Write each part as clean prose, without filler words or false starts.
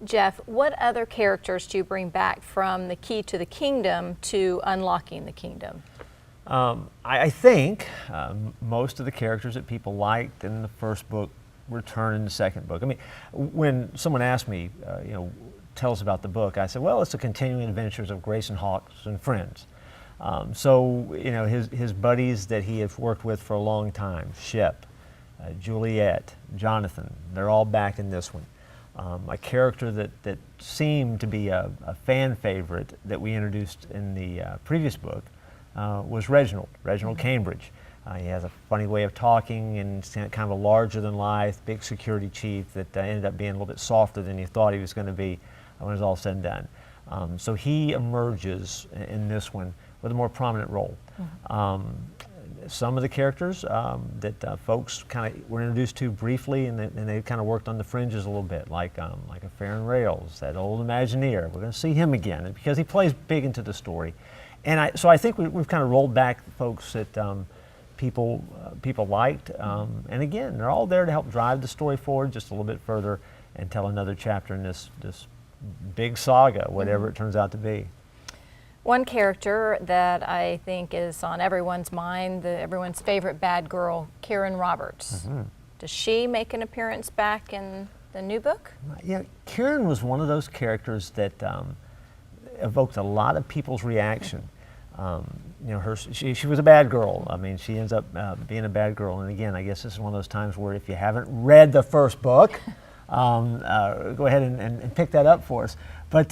Jeff, what other characters do you bring back from the Key to the Kingdom to Unlocking the Kingdom? I think most of the characters that people liked in the first book return in the second book. I mean, when someone asked me, tell us about the book, I said, well, it's the continuing adventures of Grayson Hawkes and friends. His buddies that he had worked with for a long time, Shep, Juliet, Jonathan, they're all back in this one. A character that seemed to be a fan favorite that we introduced in the previous book was Reginald Cambridge. He has a funny way of talking and kind of a larger-than-life, big security chief that ended up being a little bit softer than he thought he was going to be when it was all said and done. So he emerges in this one with a more prominent role. Some of the characters that folks kind of were introduced to briefly, and they kind of worked on the fringes a little bit, like a Farron Rails, that old Imagineer. We're going to see him again because he plays big into the story. And so I think we've kind of rolled back folks that people liked. And again, they're all there to help drive the story forward just a little bit further and tell another chapter in this big saga, whatever it turns out to be. One character that I think is on everyone's mind, everyone's favorite bad girl, Kieran Roberts. Does she make an appearance back in the new book? Yeah, Kieran was one of those characters that evoked a lot of people's reaction. She was a bad girl. I mean, she ends up being a bad girl. And again, I guess this is one of those times where if you haven't read the first book, go ahead and pick that up for us. But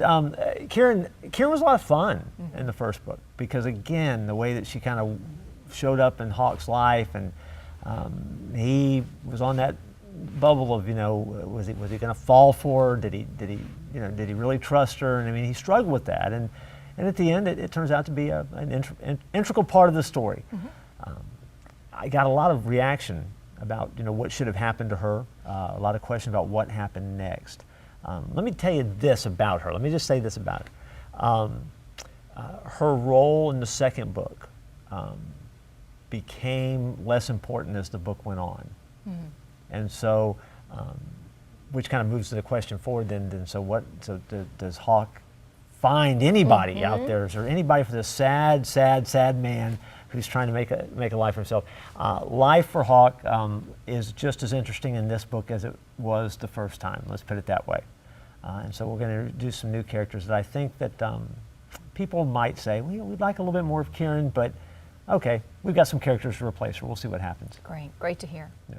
Kieran was a lot of fun in the first book because, again, the way that she kind of showed up in Hawk's life, and he was on that bubble of, was he going to fall for her? Did he really trust her? And I mean, he struggled with that. And at the end, it turns out to be an integral part of the story. I got a lot of reaction about what should have happened to her, a lot of questions about what happened next. Let me tell you this about her. Let me just say this about her. Her role in the second book became less important as the book went on. And so, which kind of moves to the question forward then, so does Hawk find anybody out there? Is there anybody for this sad man who's trying to make a life for himself? Life for Hawk is just as interesting in this book as it was the first time, let's put it that way. And so we're going to introduce some new characters that I think that people might say, well, we'd like a little bit more of Kieran, but okay, we've got some characters to replace her. We'll see what happens. Great to hear. Yeah.